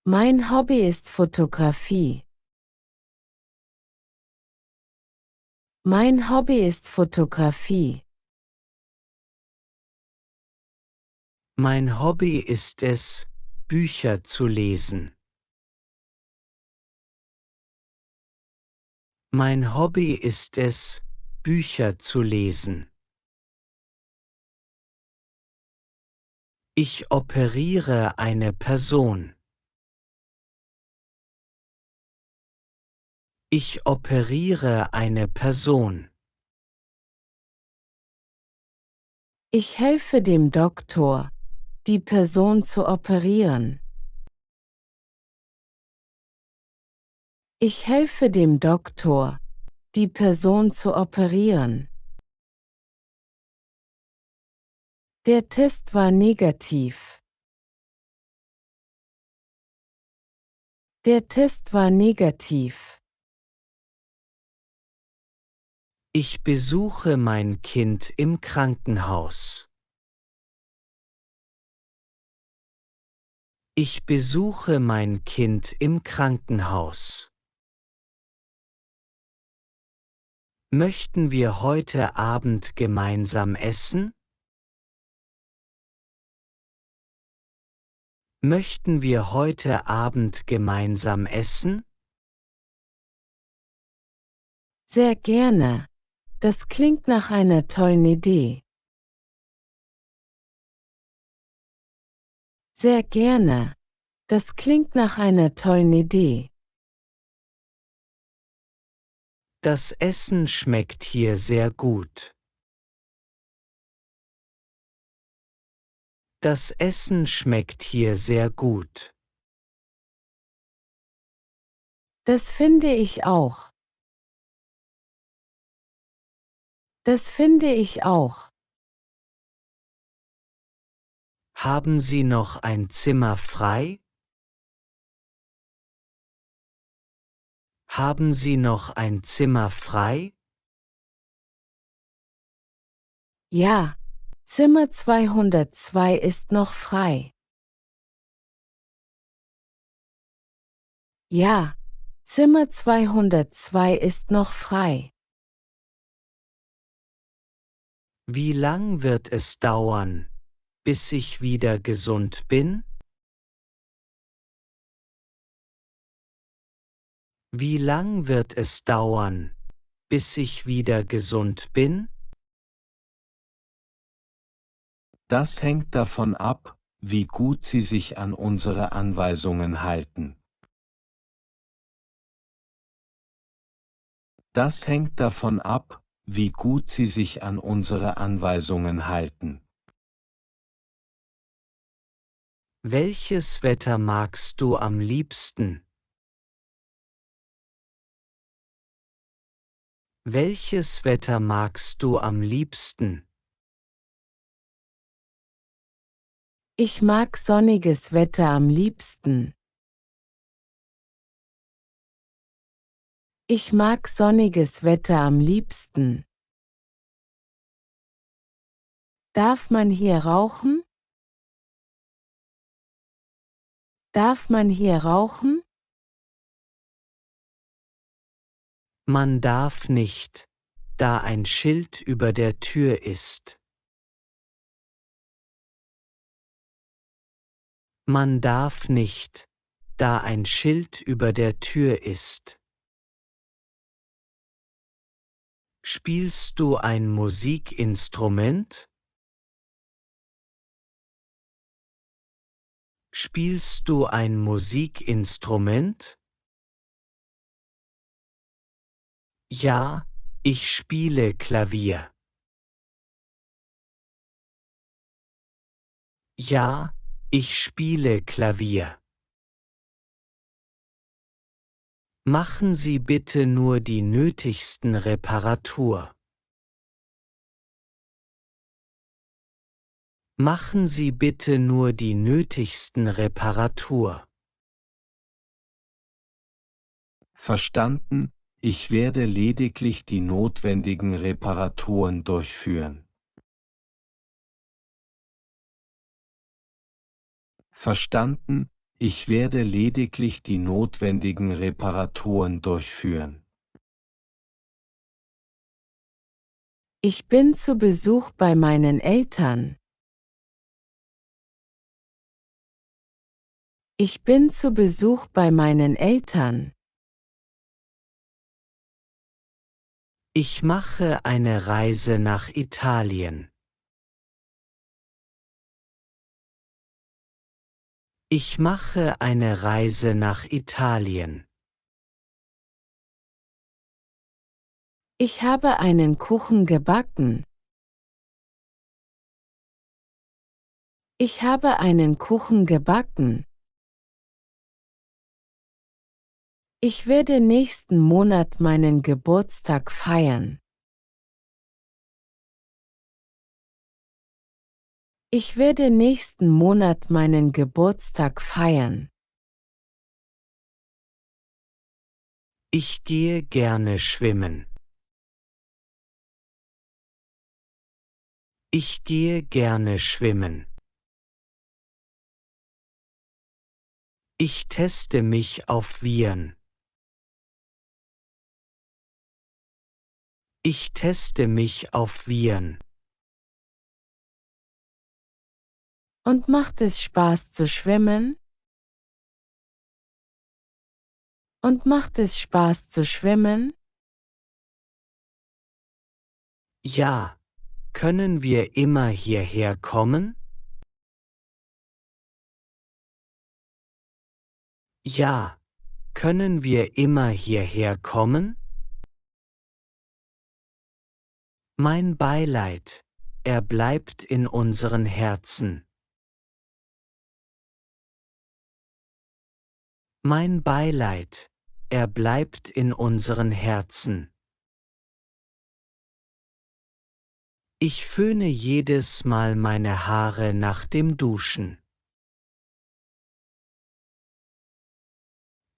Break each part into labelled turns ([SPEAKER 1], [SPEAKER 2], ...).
[SPEAKER 1] Mein Hobby ist Fotografie. Mein Hobby ist Fotografie.
[SPEAKER 2] Mein Hobby ist es, Bücher zu lesen. Mein Hobby ist es, Bücher zu lesen. Ich operiere eine Person. Ich operiere eine Person.
[SPEAKER 1] Ich helfe dem Doktor, die Person zu operieren. Ich helfe dem Doktor, die Person zu operieren. Der Test war negativ. Der Test war negativ.
[SPEAKER 2] Ich besuche mein Kind im Krankenhaus. Ich besuche mein Kind im Krankenhaus. Möchten wir heute Abend gemeinsam essen? Möchten wir heute Abend gemeinsam essen?
[SPEAKER 1] Sehr gerne. Das klingt nach einer tollen Idee. Sehr gerne. Das klingt nach einer tollen Idee.
[SPEAKER 2] Das Essen schmeckt hier sehr gut. Das Essen schmeckt hier sehr gut.
[SPEAKER 1] Das finde ich auch. Das finde ich auch.
[SPEAKER 2] Haben Sie noch ein Zimmer frei? Haben Sie noch ein Zimmer frei?
[SPEAKER 1] Ja, Zimmer 202 ist noch frei. Ja, Zimmer 202 ist noch frei.
[SPEAKER 2] Wie lang wird es dauern, bis ich wieder gesund bin? Wie lang wird es dauern, bis ich wieder gesund bin?
[SPEAKER 3] Das hängt davon ab, wie gut Sie sich an unsere Anweisungen halten. Das hängt davon ab, wie gut Sie sich an unsere Anweisungen halten.
[SPEAKER 2] Welches Wetter magst du am liebsten? Welches Wetter magst du am liebsten?
[SPEAKER 1] Ich mag sonniges Wetter am liebsten. Ich mag sonniges Wetter am liebsten. Darf man hier rauchen? Darf man hier rauchen?
[SPEAKER 2] Man darf nicht, da ein Schild über der Tür ist. Man darf nicht, da ein Schild über der Tür ist. Spielst du ein Musikinstrument? Spielst du ein Musikinstrument? Ja, ich spiele Klavier. Ja, ich spiele Klavier. Machen Sie bitte nur die nötigsten Reparatur. Machen Sie bitte nur die nötigsten Reparatur.
[SPEAKER 3] Verstanden, ich werde lediglich die notwendigen Reparaturen durchführen. Verstanden, Ich werde lediglich die notwendigen Reparaturen durchführen.
[SPEAKER 1] Ich bin zu Besuch bei meinen Eltern. Ich bin zu Besuch bei meinen Eltern.
[SPEAKER 2] Ich mache eine Reise nach Italien. Ich mache eine Reise nach Italien.
[SPEAKER 1] Ich habe einen Kuchen gebacken. Ich habe einen Kuchen gebacken. Ich werde nächsten Monat meinen Geburtstag feiern. Ich werde nächsten Monat meinen Geburtstag feiern.
[SPEAKER 2] Ich gehe gerne schwimmen. Ich gehe gerne schwimmen. Ich teste mich auf Viren. Ich teste mich auf Viren.
[SPEAKER 1] Und macht es Spaß zu schwimmen? Und macht es Spaß zu schwimmen?
[SPEAKER 2] Ja, können wir immer hierher kommen? Ja, können wir immer hierher kommen? Mein Beileid, er bleibt in unseren Herzen. Mein Beileid, er bleibt in unseren Herzen. Ich föhne jedes Mal meine Haare nach dem Duschen.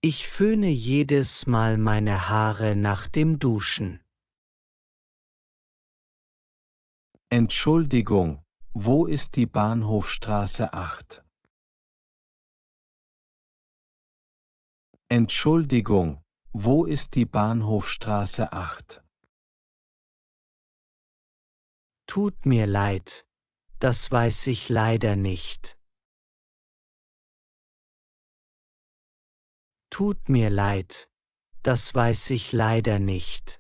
[SPEAKER 2] Ich föhne jedes Mal meine Haare nach dem Duschen.
[SPEAKER 3] Entschuldigung, wo ist die Bahnhofstraße 8? Entschuldigung, wo ist die Bahnhofstraße 8?
[SPEAKER 2] Tut mir leid, das weiß ich leider nicht. Tut mir leid, das weiß ich leider nicht.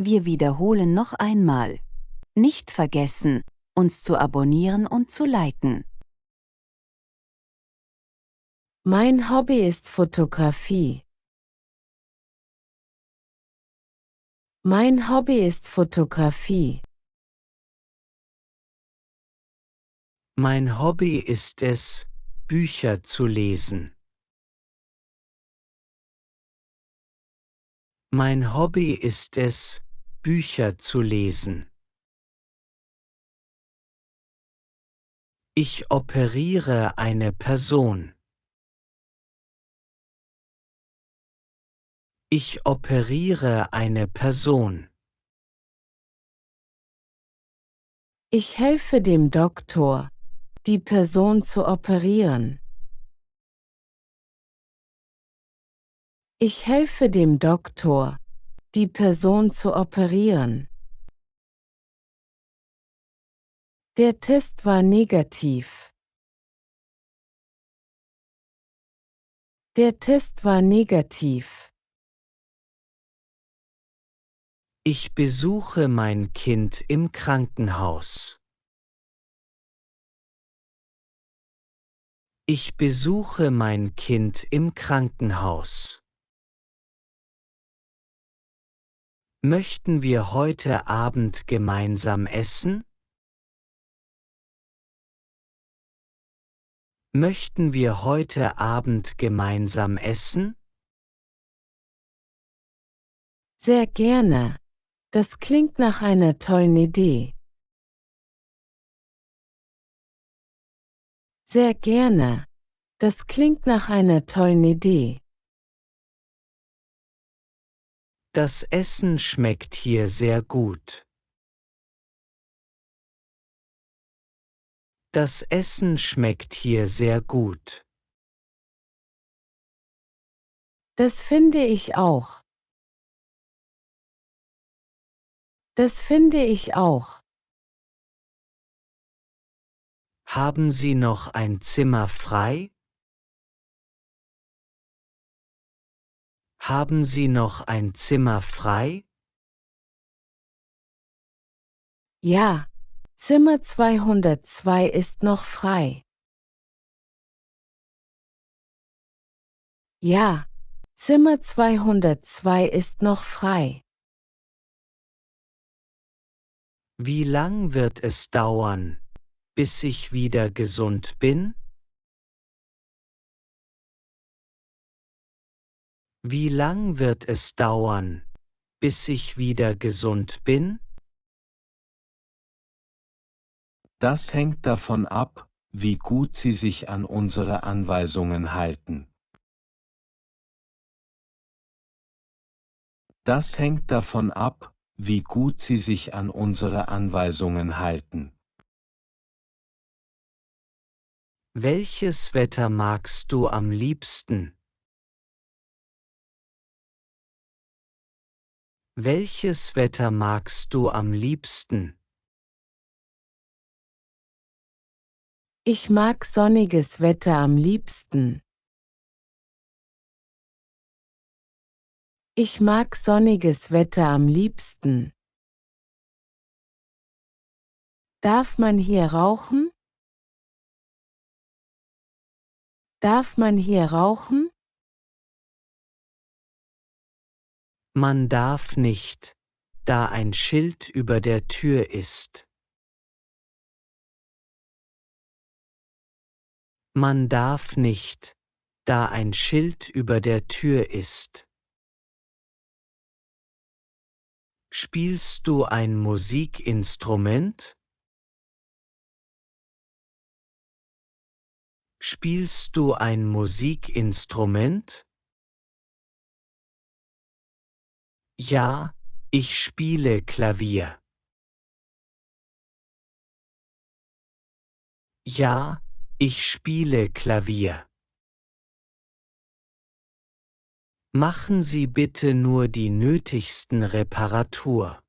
[SPEAKER 4] Wir wiederholen noch einmal. Nicht vergessen, uns zu abonnieren und zu liken.
[SPEAKER 1] Mein Hobby ist Fotografie. Mein Hobby ist Fotografie.
[SPEAKER 2] Mein Hobby ist es, Bücher zu lesen. Mein Hobby ist es, Bücher zu lesen. Ich operiere eine Person. Ich operiere eine Person.
[SPEAKER 1] Ich helfe dem Doktor, die Person zu operieren. Ich helfe dem Doktor, die Person zu operieren. Der Test war negativ. Der Test war negativ.
[SPEAKER 2] Ich besuche mein Kind im Krankenhaus. Ich besuche mein Kind im Krankenhaus. Möchten wir heute Abend gemeinsam essen? Möchten wir heute Abend gemeinsam essen?
[SPEAKER 1] Sehr gerne. Das klingt nach einer tollen Idee. Sehr gerne. Das klingt nach einer tollen Idee.
[SPEAKER 2] Das Essen schmeckt hier sehr gut. Das Essen schmeckt hier sehr gut.
[SPEAKER 1] Das finde ich auch. Das finde ich auch.
[SPEAKER 2] Haben Sie noch ein Zimmer frei? Haben Sie noch ein Zimmer frei?
[SPEAKER 1] Ja, Zimmer 202 ist noch frei. Ja, Zimmer 202 ist noch frei.
[SPEAKER 2] Wie lang wird es dauern, bis ich wieder gesund bin? Wie lang wird es dauern, bis ich wieder gesund bin?
[SPEAKER 3] Das hängt davon ab, wie gut Sie sich an unsere Anweisungen halten. Das hängt davon ab, wie gut Sie sich an unsere Anweisungen halten.
[SPEAKER 2] Welches Wetter magst du am liebsten? Welches Wetter magst du am liebsten?
[SPEAKER 1] Ich mag sonniges Wetter am liebsten. Ich mag sonniges Wetter am liebsten. Darf man hier rauchen? Darf man hier rauchen?
[SPEAKER 2] Man darf nicht, da ein Schild über der Tür ist. Man darf nicht, da ein Schild über der Tür ist. Spielst du ein Musikinstrument? Spielst du ein Musikinstrument? Ja, ich spiele Klavier. Ja, ich spiele Klavier. Machen Sie bitte nur die nötigsten Reparatur.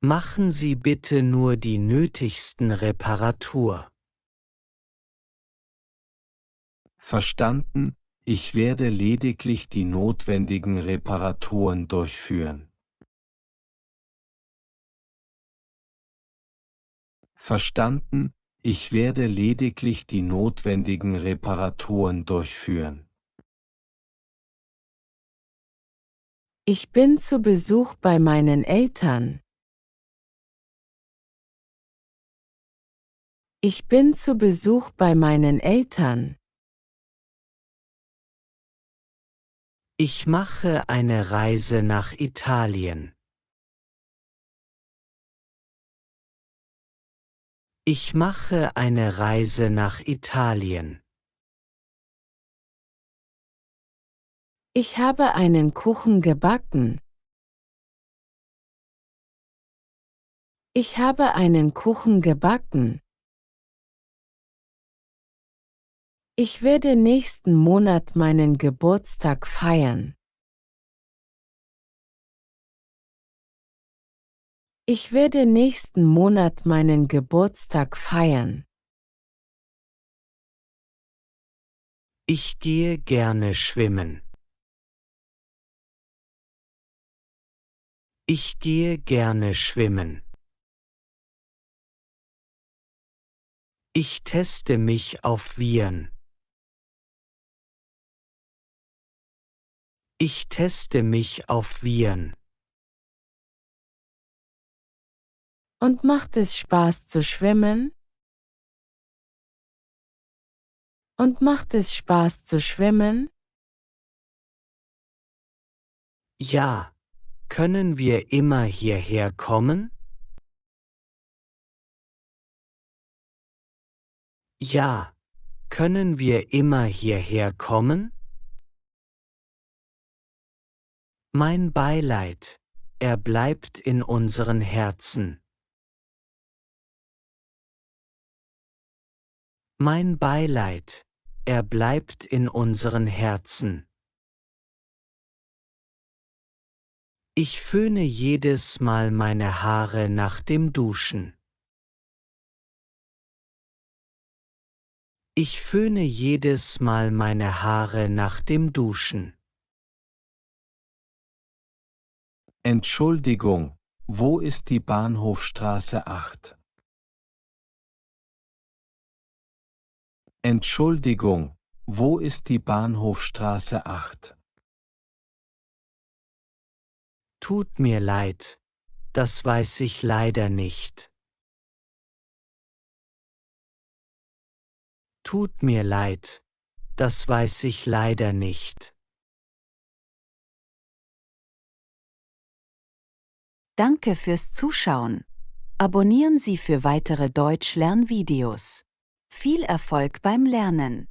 [SPEAKER 2] Machen Sie bitte nur die nötigsten Reparatur.
[SPEAKER 3] Verstanden, ich werde lediglich die notwendigen Reparaturen durchführen. Verstanden, ich werde lediglich die notwendigen Reparaturen durchführen.
[SPEAKER 1] Ich bin zu Besuch bei meinen Eltern. Ich bin zu Besuch bei meinen Eltern.
[SPEAKER 2] Ich mache eine Reise nach Italien. Ich mache eine Reise nach Italien.
[SPEAKER 1] Ich habe einen Kuchen gebacken. Ich habe einen Kuchen gebacken. Ich werde nächsten Monat meinen Geburtstag feiern. Ich werde nächsten Monat meinen Geburtstag feiern.
[SPEAKER 2] Ich gehe gerne schwimmen. Ich gehe gerne schwimmen. Ich teste mich auf Viren. Ich teste mich auf Viren.
[SPEAKER 1] Und macht es Spaß zu schwimmen? Und macht es Spaß zu schwimmen?
[SPEAKER 2] Ja, können wir immer hierher kommen? Ja, können wir immer hierher kommen? Mein Beileid, er bleibt in unseren Herzen. Mein Beileid, er bleibt in unseren Herzen. Ich föhne jedes Mal meine Haare nach dem Duschen. Ich föhne jedes Mal meine Haare nach dem Duschen.
[SPEAKER 3] Entschuldigung, wo ist die Bahnhofstraße 8? Entschuldigung, wo ist die Bahnhofstraße 8?
[SPEAKER 2] Tut mir leid, das weiß ich leider nicht. Tut mir leid, das weiß ich leider nicht.
[SPEAKER 4] Danke fürs Zuschauen. Abonnieren Sie für weitere Deutsch-Lernvideos. Viel Erfolg beim Lernen!